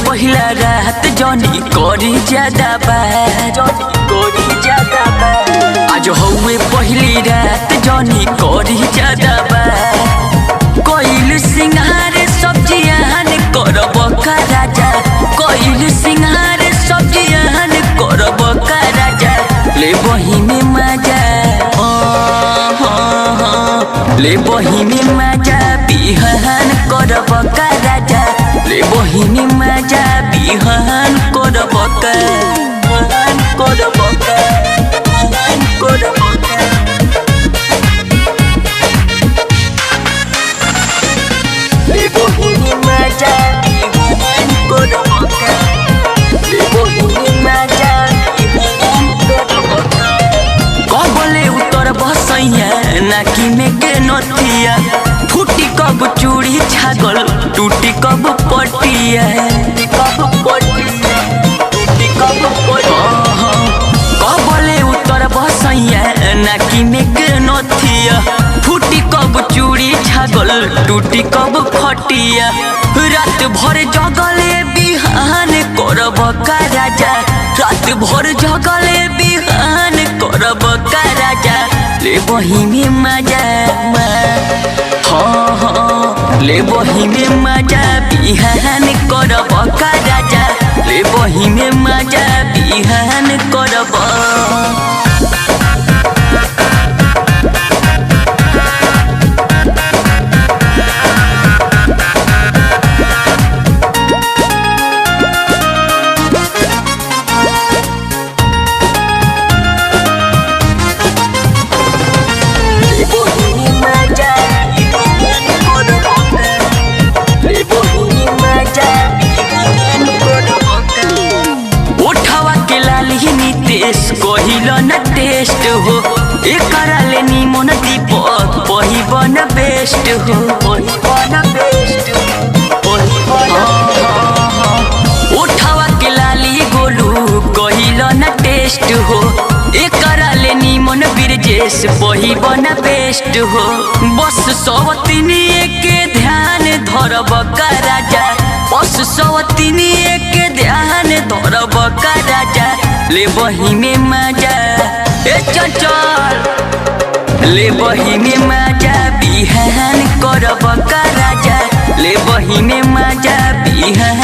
पहिला रात जनी करी ज्यादा बात आज हौवे पहली रात जनी करी ज्यादा बात कोइल सिंगार सब्जियान करब का राजा कोइल सिंगार सब्जियान करब का राजा ले बही में मजा ले बही में मजा बिहान करब का राजा ले बही में मजा बिहान करब का ले बही में मजा बिहान करब का ले बही में मजा बिहान करब का कबले उतर बसैया नाकी में के नथिया फूटी कब चूड़ी छागल टूटी कब पटिया कबले उतर बसैया नाकी में के नथिया फूटी कब चूड़ी छागल टूटी कब खटिया रात भर जगले बिहान करब का राजा रात भर जगले बिहान करब का राजा ले बही में मजा ले बही में मजा बिहान करब का राजा ले बही में मजा बिहान करब कहिल न टेस्ट हो एकरा ले निमन दीपक पहिबन बेस्ट हो उठावा के लाली गोलू कहिल न टेस्ट हो एकरा ले निमन बिरजेश पहिबन बेस्ट हो बस सवतिनिए के ध्यान धरब का राजा बस सवतिनिए के ध्यान धरब का राजा ले बही में मजा चल ले बही में मजा बिहान करब का राजा ले बही में मजा बिहान